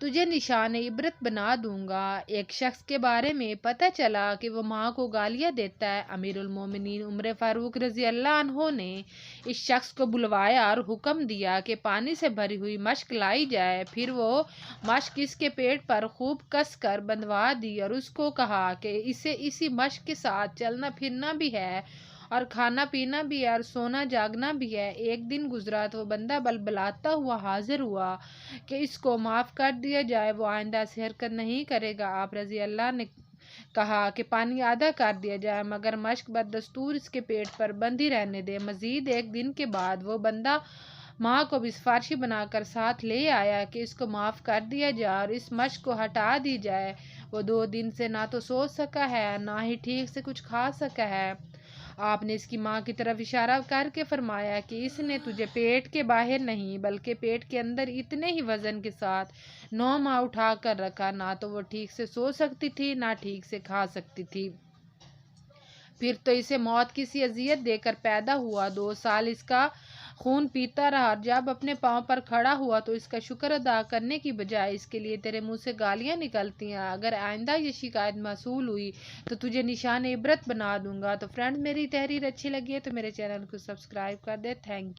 تجھے نشان عبرت بنا دوں گا۔ ایک شخص کے بارے میں پتہ چلا کہ وہ ماں کو گالیاں دیتا ہے۔ امیر المومنین عمر فاروق رضی اللہ عنہ نے اس شخص کو بلوایا اور حکم دیا کہ پانی سے بھری ہوئی مشک لائی جائے۔ پھر وہ مشک اس کے پیٹ پر خوب کس کر بندھوا دی اور اس کو کہا کہ اسے اسی مشک کے ساتھ چلنا پھرنا بھی ہے اور کھانا پینا بھی ہے اور سونا جاگنا بھی ہے۔ ایک دن گزرا تو وہ بندہ بلبلاتا ہوا حاضر ہوا کہ اس کو معاف کر دیا جائے، وہ آئندہ ایسی حرکت نہیں کرے گا۔ آپ رضی اللہ نے کہا کہ پانی آدھا کر دیا جائے مگر مشک بدستور اس کے پیٹ پر بندھی رہنے دے۔ مزید ایک دن کے بعد وہ بندہ ماں کو بھی سفارشی بنا کر ساتھ لے آیا کہ اس کو معاف کر دیا جائے اور اس مشک کو ہٹا دی جائے۔ وہ 2 دن سے نہ تو سو سکا ہے نہ ہی ٹھیک سے کچھ کھا سکا ہے۔ آپ نے اس کی ماں کی طرف اشارہ کر کے فرمایا کہ اس نے تجھے پیٹ کے باہر نہیں بلکہ پیٹ کے اندر اتنے ہی وزن کے ساتھ 9 ماہ اٹھا کر رکھا، نہ تو وہ ٹھیک سے سو سکتی تھی نہ ٹھیک سے کھا سکتی تھی۔ پھر تو اسے موت کی سی اذیت دے کر پیدا ہوا۔ 2 سال اس کا خون پیتا رہا اور جب اپنے پاؤں پر کھڑا ہوا تو اس کا شکر ادا کرنے کی بجائے اس کے لیے تیرے منہ سے گالیاں نکلتی ہیں۔ اگر آئندہ یہ شکایت موصول ہوئی تو تجھے نشان عبرت بنا دوں گا۔ تو فرینڈ، میری تحریر اچھی لگی ہے تو میرے چینل کو سبسکرائب کر دے۔ Thank you.